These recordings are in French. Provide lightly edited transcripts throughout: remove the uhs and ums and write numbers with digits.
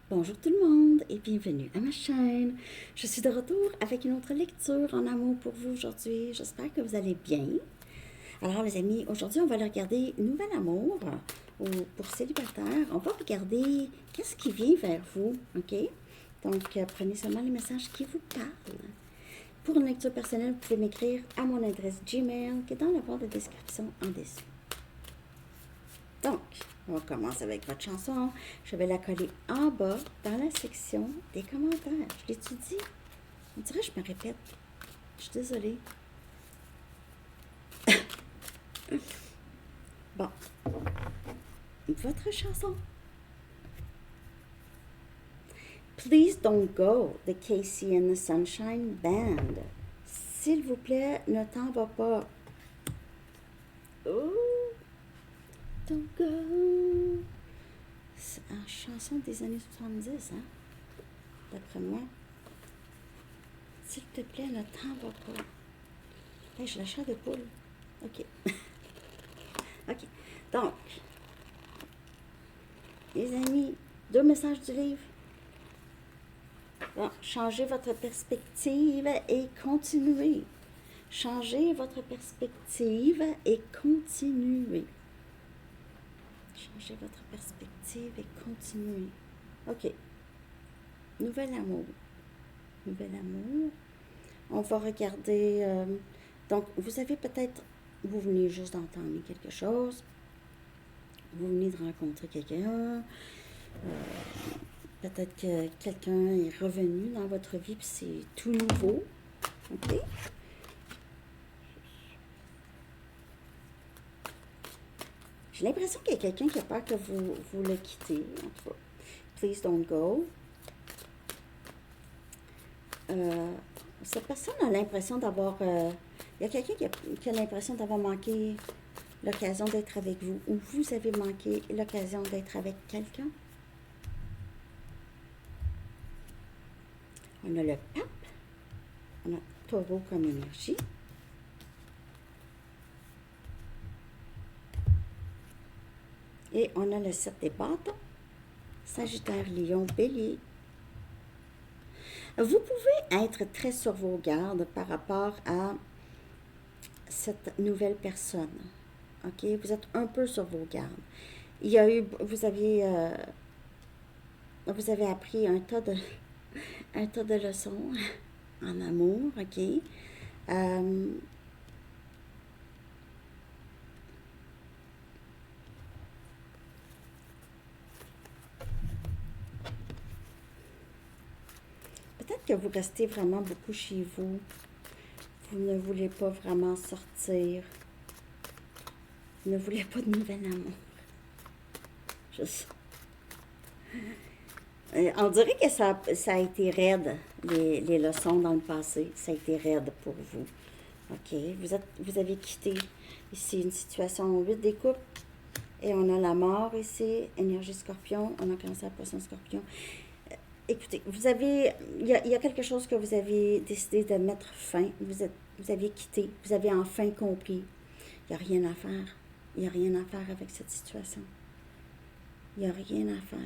Bonjour tout le monde et bienvenue à ma chaîne. Je suis de retour avec une autre lecture en amour pour vous aujourd'hui. J'espère que vous allez bien. Alors les amis, aujourd'hui on va regarder Nouvel amour ou pour célibataire. On va regarder qu'est-ce qui vient vers vous, ok? Donc prenez seulement les messages qui vous parlent. Pour une lecture personnelle, vous pouvez m'écrire à mon adresse Gmail qui est dans la barre de description en dessous. Donc, on commence avec votre chanson. Je vais la coller en bas dans la section des commentaires. Je l'étudie. On dirait que je me répète. Je suis désolée. Bon. Votre chanson. Please Don't Go, the Casey and the Sunshine Band. S'il vous plaît, ne t'en va pas. Oh, don't go. C'est une chanson des années 70, hein? D'après moi. S'il te plaît, ne t'en va pas. Hey, je la chair de poule. OK. OK. Donc, les amis, 2 messages du livre. Bon, changez votre perspective et continuez. Changez votre perspective et continuez. Changez votre perspective et continuez. OK. Nouvel amour. Nouvel amour. On va regarder. Donc, vous avez peut-être. Vous venez juste d'entendre quelque chose. Vous venez de rencontrer quelqu'un. Peut-être que quelqu'un est revenu dans votre vie puis c'est tout nouveau. OK? J'ai l'impression qu'il y a quelqu'un qui a peur que vous le quittez. En tout cas, please don't go. Cette personne a l'impression d'avoir... il y a quelqu'un qui a l'impression d'avoir manqué l'occasion d'être avec vous ou vous avez manqué l'occasion d'être avec quelqu'un. On a le pape, on a taureau comme énergie. Et on a le 7 des bâtons, Sagittaire, Lion, Bélier. Vous pouvez être très sur vos gardes par rapport à cette nouvelle personne. OK? Vous êtes un peu sur vos gardes. Il y a eu, vous avez appris un tas de leçons en amour, OK? Peut-être que vous restez vraiment beaucoup chez vous. Vous ne voulez pas vraiment sortir. Vous ne voulez pas de nouvel amour. On dirait que ça a été raide, les leçons dans le passé. Ça a été raide pour vous. OK? Vous avez quitté ici une situation 8 des coupes. Et on a la mort ici, énergie scorpion. On a commencé à poisson scorpion. Écoutez, il y a quelque chose que vous avez décidé de mettre fin. Vous aviez quitté. Vous avez enfin compris. Il n'y a rien à faire. Il n'y a rien à faire avec cette situation. Il n'y a rien à faire.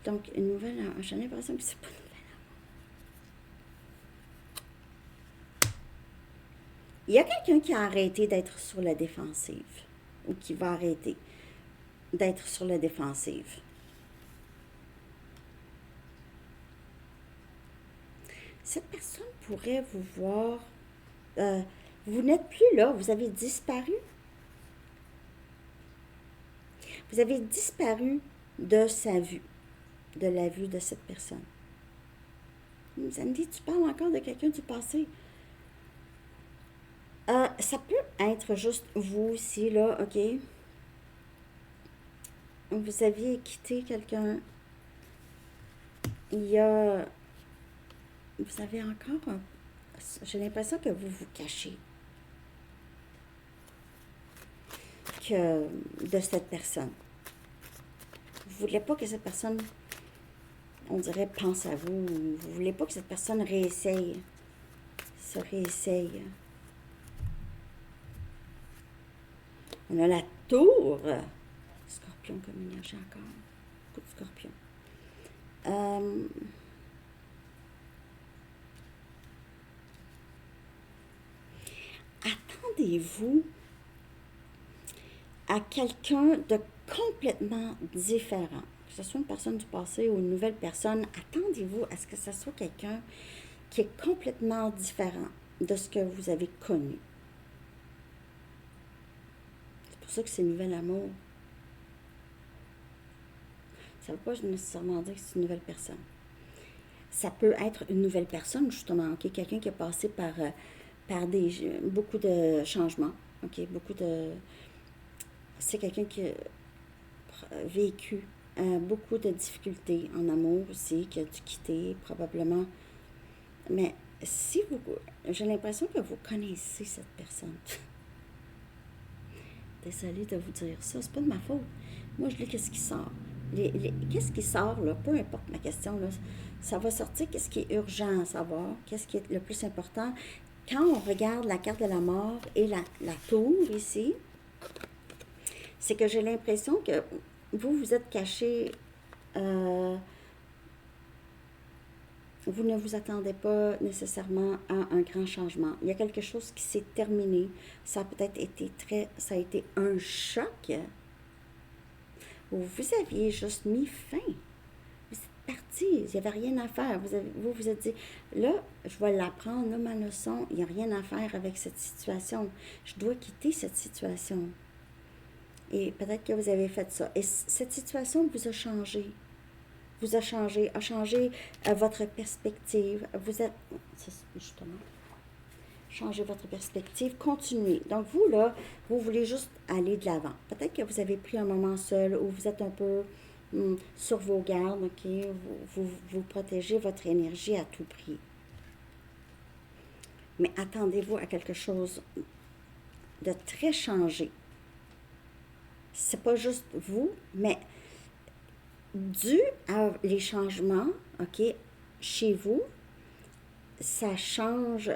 Donc, une nouvelle... J'ai l'impression que c'est pas une nouvelle amour. Il y a quelqu'un qui a arrêté d'être sur la défensive. Ou qui va arrêter d'être sur la défensive. Cette personne pourrait vous voir... vous n'êtes plus là. Vous avez disparu. Vous avez disparu de sa vue. De la vue de cette personne. Sandy, tu parles encore de quelqu'un du passé. Ça peut être juste vous aussi, là, OK? Vous aviez quitté quelqu'un. Il y a... Vous avez encore un... J'ai l'impression que vous vous cachez. De cette personne. Vous ne voulez pas que cette personne... On dirait, pense à vous. Vous ne voulez pas que cette personne se réessaye. On a la tour. Scorpion comme énergie encore. Beaucoup de scorpion. attendez-vous à quelqu'un de complètement différent. Que ce soit une personne du passé ou une nouvelle personne, attendez-vous à ce que ce soit quelqu'un qui est complètement différent de ce que vous avez connu. C'est pour ça que c'est nouvel amour. Ça ne veut pas nécessairement dire que c'est une nouvelle personne. Ça peut être une nouvelle personne, justement, ok? Quelqu'un qui a passé par beaucoup de changements, ok? C'est quelqu'un qui a vécu beaucoup de difficultés en amour aussi, qui a dû quitter probablement. Mais si vous... J'ai l'impression que vous connaissez cette personne. Désolée de vous dire ça, c'est pas de ma faute. Moi, je lis qu'est-ce qui sort. Qu'est-ce qui sort, là, peu importe ma question, là, ça va sortir qu'est-ce qui est urgent à savoir, qu'est-ce qui est le plus important. Quand on regarde la carte de la mort et la tour ici, c'est que j'ai l'impression que vous êtes caché, vous ne vous attendez pas nécessairement à un grand changement. Il y a quelque chose qui s'est terminé. Ça a peut-être été ça a été un choc. Vous aviez juste mis fin. Vous êtes parti. Il n'y avait rien à faire. Vous êtes dit, là, je vais l'apprendre, là, ma leçon. Il n'y a rien à faire avec cette situation. Je dois quitter cette situation. Et peut-être que vous avez fait ça. Et cette situation vous a changé. A changé votre perspective. Vous êtes, justement, changez votre perspective, continuez. Donc, vous, là, vous voulez juste aller de l'avant. Peut-être que vous avez pris un moment seul où vous êtes un peu sur vos gardes, ok? Vous protégez votre énergie à tout prix. Mais attendez-vous à quelque chose de très changé. C'est pas juste vous, mais dû à les changements, ok, chez vous, ça change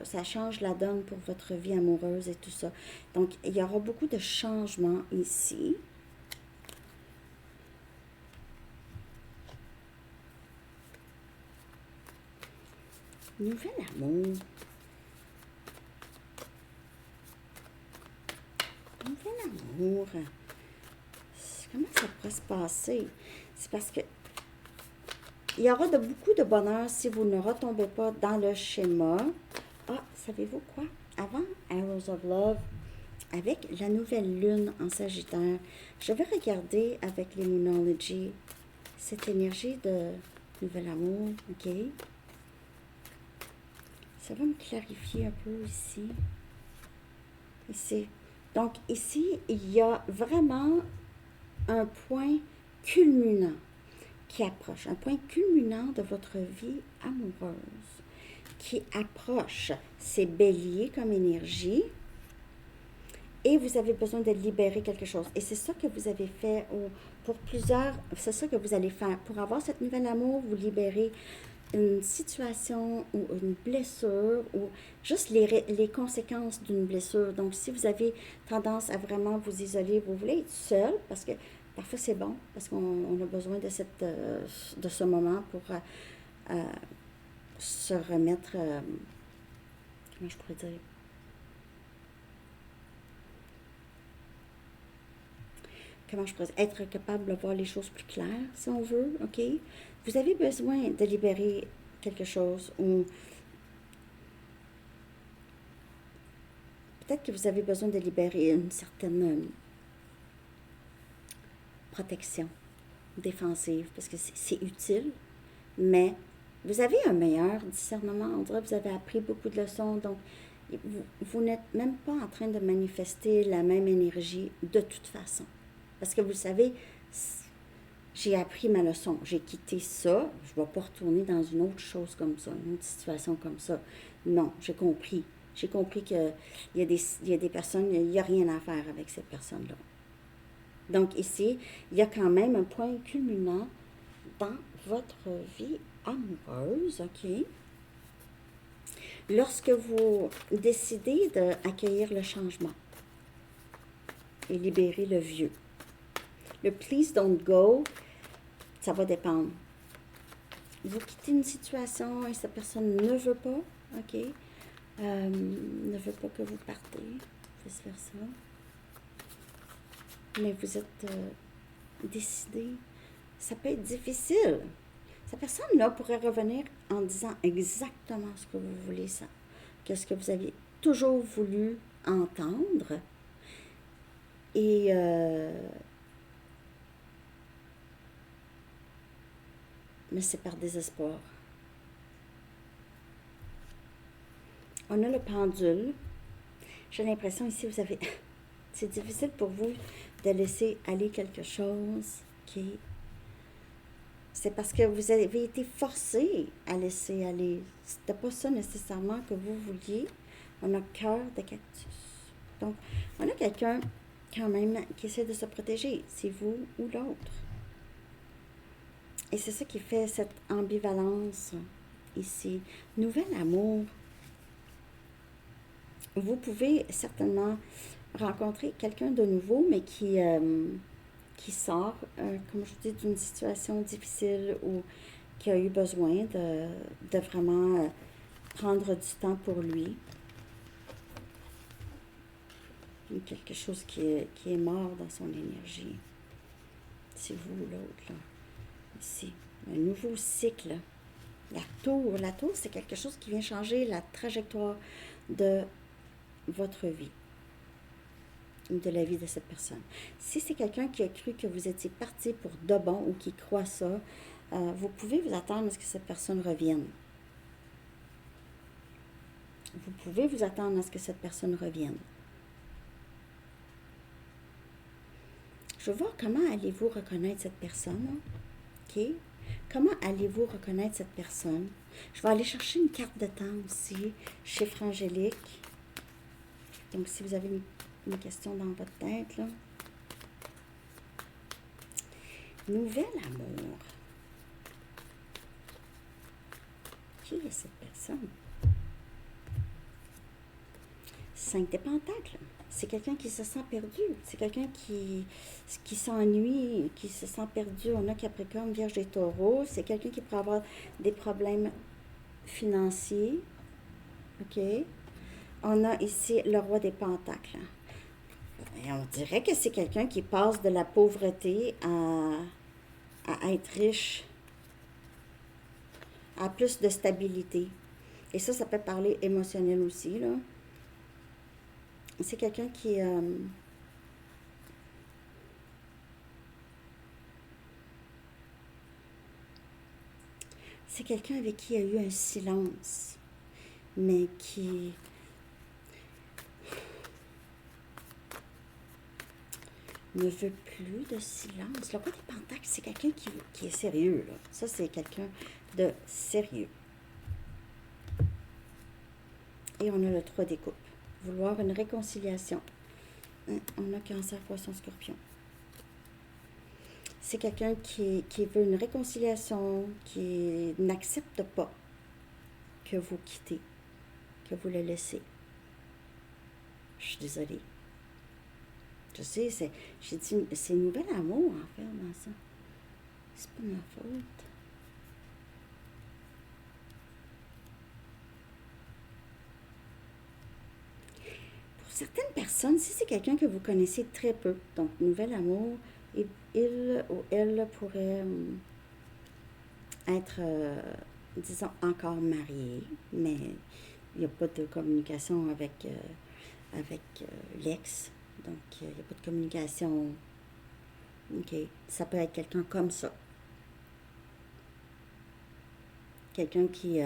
ça change la donne pour votre vie amoureuse et tout ça. Donc, il y aura beaucoup de changements ici. Nouvel amour. Nouvel amour. Comment ça pourrait se passer? C'est parce que il y aura beaucoup de bonheur si vous ne retombez pas dans le schéma. Ah, savez-vous quoi? Avant Arrows of Love, avec la nouvelle lune en Sagittaire, je vais regarder avec les Moonology cette énergie de nouvel amour, ok? Ça va me clarifier un peu ici. Ici. Donc, ici, il y a vraiment un point culminant qui approche, un point culminant de votre vie amoureuse qui approche. C'est bélier comme énergie et vous avez besoin de libérer quelque chose. Et c'est ça que vous avez fait pour plusieurs, c'est ça que vous allez faire. Pour avoir cette nouvelle amour, vous libérez une situation ou une blessure ou juste les conséquences d'une blessure. Donc, si vous avez tendance à vraiment vous isoler, vous voulez être seul parce que parfois, c'est bon, parce qu'on a besoin de ce moment pour se remettre, comment je pourrais dire, être capable de voir les choses plus claires, si on veut, ok? Vous avez besoin de libérer quelque chose ou peut-être que vous avez besoin de libérer une certaine protection défensive, parce que c'est utile, mais vous avez un meilleur discernement. On dirait que vous avez appris beaucoup de leçons, donc vous n'êtes même pas en train de manifester la même énergie de toute façon. Parce que vous savez, j'ai appris ma leçon, j'ai quitté ça, je ne vais pas retourner dans une autre chose comme ça, une autre situation comme ça. Non, j'ai compris. J'ai compris qu'il y a des personnes, il n'y a rien à faire avec ces personnes-là. Donc ici, il y a quand même un point culminant dans votre vie amoureuse, ok? Lorsque vous décidez d'accueillir le changement et libérer le vieux. Le please don't go, ça va dépendre. vous quittez une situation et cette personne ne veut pas, OK? Ne veut pas que vous partez, vice-versa. Mais vous êtes décidé. Ça peut être difficile. Cette personne-là pourrait revenir en disant exactement ce que vous voulez, ça. Qu'est-ce que vous avez toujours voulu entendre. Et mais c'est par désespoir. On a le pendule. J'ai l'impression ici, vous avez... c'est difficile pour vous de laisser aller quelque chose qui... C'est parce que vous avez été forcé à laisser aller. C'était pas ça nécessairement que vous vouliez. On a cœur de cactus. Donc, on a quelqu'un quand même qui essaie de se protéger. C'est vous ou l'autre. Et c'est ça qui fait cette ambivalence ici. Nouvel amour. Vous pouvez certainement rencontrer quelqu'un de nouveau, mais qui sort, comme je vous dis, d'une situation difficile ou qui a eu besoin de vraiment prendre du temps pour lui. Quelque chose qui est mort dans son énergie. C'est vous ou l'autre, là. Ici, un nouveau cycle. La tour, c'est quelque chose qui vient changer la trajectoire de votre vie ou de la vie de cette personne. Si c'est quelqu'un qui a cru que vous étiez parti pour de bon ou qui croit ça, vous pouvez vous attendre à ce que cette personne revienne. Vous pouvez vous attendre à ce que cette personne revienne. Je vais voir comment allez-vous reconnaître cette personne. OK? Comment allez-vous reconnaître cette personne? Je vais aller chercher une carte de temps aussi, chiffre angélique. Donc, si vous avez une question dans votre tête, là. Nouvel amour. Qui est cette personne? 5 de Pentacles. C'est quelqu'un qui se sent perdu. C'est quelqu'un qui s'ennuie, qui se sent perdu. On a Capricorne, Vierge et Taureaux. C'est quelqu'un qui pourrait avoir des problèmes financiers. OK? On a ici le Roi des Pentacles. Et on dirait que c'est quelqu'un qui passe de la pauvreté à être riche, à plus de stabilité. Et ça peut parler émotionnel aussi, là. C'est quelqu'un qui... c'est quelqu'un avec qui il y a eu un silence, mais qui... ne veut plus de silence. Le Roi des Pentacles, c'est quelqu'un qui est sérieux, là. Ça, c'est quelqu'un de sérieux. Et on a le 3 des coupes. Vouloir une réconciliation. On a Cancer, Poisson, Scorpion. C'est quelqu'un qui veut une réconciliation, qui n'accepte pas que vous quittez, que vous le laissez. Je suis désolée. Je sais, j'ai dit, c'est nouvel amour, en fait, dans ça. C'est pas ma faute. Pour certaines personnes, si c'est quelqu'un que vous connaissez très peu, donc nouvel amour, il ou elle pourrait être, disons, encore marié, mais il n'y a pas de communication avec l'ex. Donc, il n'y a pas de communication. OK. Ça peut être quelqu'un comme ça. Quelqu'un qui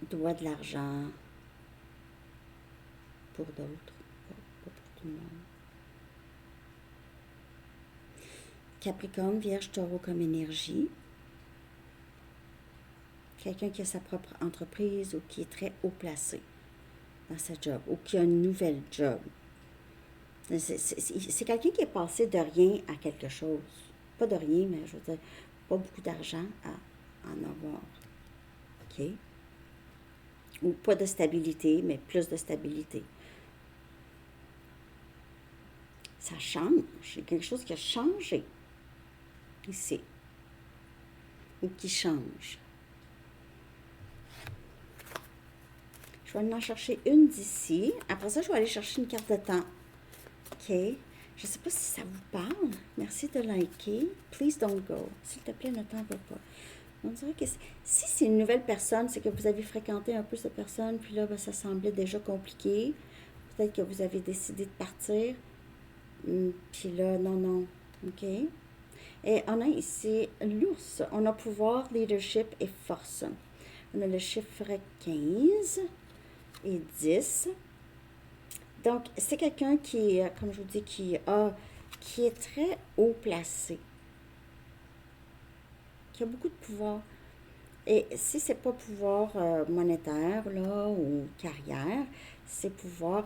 doit de l'argent pour d'autres, pas pour tout le monde. Capricorne, Vierge, Taureau comme énergie. Quelqu'un qui a sa propre entreprise ou qui est très haut placé dans sa job ou qui a une nouvelle job. C'est quelqu'un qui est passé de rien à quelque chose. Pas de rien, mais je veux dire, pas beaucoup d'argent à en avoir. OK? Ou pas de stabilité, mais plus de stabilité. Ça change. Il y a quelque chose qui a changé ici. ou qui change. Je vais en chercher une d'ici. Après ça, je vais aller chercher une carte de temps. OK. Je ne sais pas si ça vous parle. Merci de liker. Please don't go. S'il te plaît, ne t'en va pas. On dirait que si c'est une nouvelle personne, c'est que vous avez fréquenté un peu cette personne, puis là, ben, ça semblait déjà compliqué. Peut-être que vous avez décidé de partir. Puis là, non. OK. Et on a ici l'ours. On a pouvoir, leadership et force. On a le chiffre 15 et 10. Donc, c'est quelqu'un qui, comme je vous dis, qui est très haut placé, qui a beaucoup de pouvoir. Et si c'est pas pouvoir monétaire, là, ou carrière, c'est pouvoir...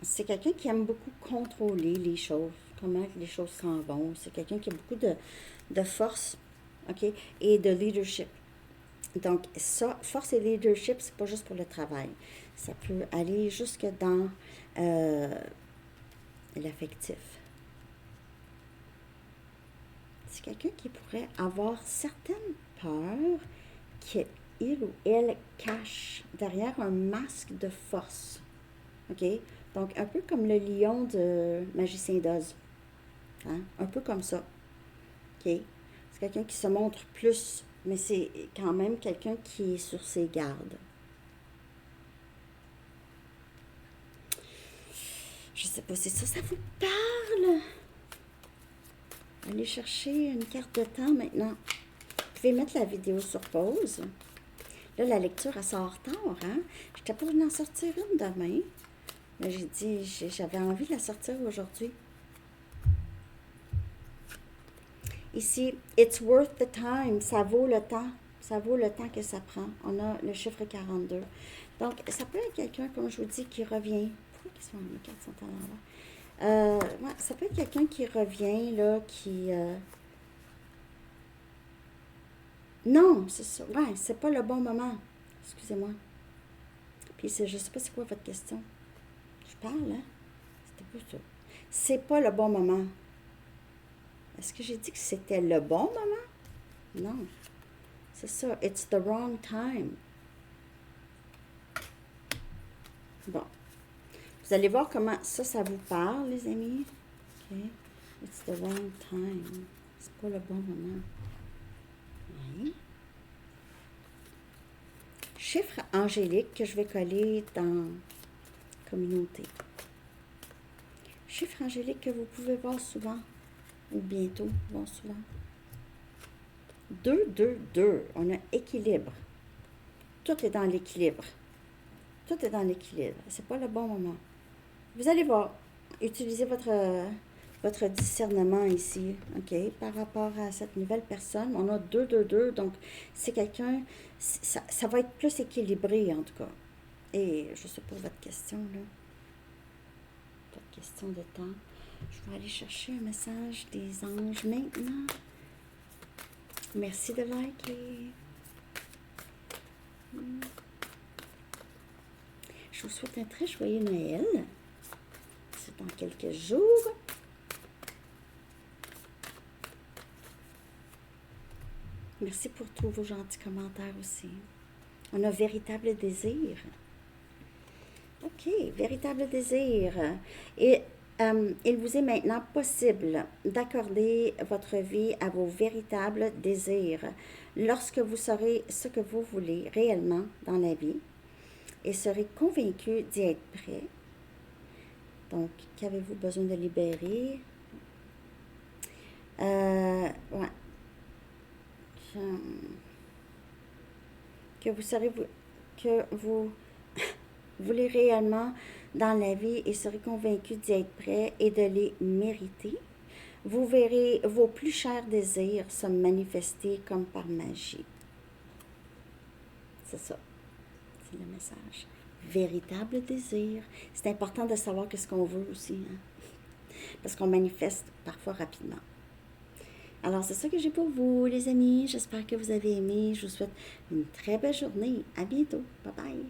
c'est quelqu'un qui aime beaucoup contrôler les choses, comment les choses s'en vont. C'est quelqu'un qui a beaucoup de force, OK, et de leadership. Donc, ça, force et leadership, c'est pas juste pour le travail. Ça peut aller jusque dans l'affectif. C'est quelqu'un qui pourrait avoir certaines peurs qu'il ou elle cache derrière un masque de force. OK? Donc, un peu comme le lion de Magicien d'Oz. Hein? Un peu comme ça. OK? C'est quelqu'un qui se montre plus, mais c'est quand même quelqu'un qui est sur ses gardes. Je sais pas si ça vous parle. Allez chercher une carte de temps maintenant. Vous pouvez mettre la vidéo sur pause. Là, la lecture, elle sort tard, hein? J'étais pour en sortir une demain. Mais j'ai dit, j'avais envie de la sortir aujourd'hui. Ici, it's worth the time. Ça vaut le temps. Ça vaut le temps que ça prend. On a le chiffre 42. Donc, ça peut être quelqu'un, comme je vous dis, qui revient. Pourquoi mes cartes sont à l'envers? Ouais, ça peut être quelqu'un qui revient, là, qui... Non, c'est ça. Ouais, c'est pas le bon moment. Excusez-moi. Puis, je sais pas c'est quoi votre question. Je parle, hein? C'était pas ça. C'est pas le bon moment. Est-ce que j'ai dit que c'était le bon moment? Non. C'est ça. It's the wrong time. Bon. Vous allez voir comment ça vous parle, les amis. OK. It's the wrong time. C'est pas le bon moment. Oui. Chiffre angélique que je vais coller dans communauté. Chiffre angélique que vous pouvez voir souvent, ou bientôt, voir souvent. 2, 2, 2. On a équilibre. Tout est dans l'équilibre. Tout est dans l'équilibre. C'est pas le bon moment. Vous allez voir. Utilisez votre discernement ici, OK, par rapport à cette nouvelle personne. On a 2, 2, 2. Donc, c'est quelqu'un... Ça va être plus équilibré, en tout cas. Et je sais pas votre question, là. Votre question de temps. Je vais aller chercher un message des anges maintenant. Merci de liker. Je vous souhaite un très joyeux Noël. C'est dans quelques jours. Merci pour tous vos gentils commentaires aussi. On a véritable désir. OK, véritable désir. Et il vous est maintenant possible d'accorder votre vie à vos véritables désirs lorsque vous saurez ce que vous voulez réellement dans la vie et serez convaincu d'y être prêt. Donc, qu'avez-vous besoin de libérer? Ouais. Que vous serez, que vous voulez réellement dans la vie et serez convaincu d'y être prêt et de les mériter. Vous verrez vos plus chers désirs se manifester comme par magie. C'est ça. C'est le message. Véritable désir. C'est important de savoir qu'est-ce qu'on veut aussi, hein? Parce qu'on manifeste parfois rapidement. Alors, c'est ça que j'ai pour vous, les amis. J'espère que vous avez aimé. Je vous souhaite une très belle journée. À bientôt. Bye bye.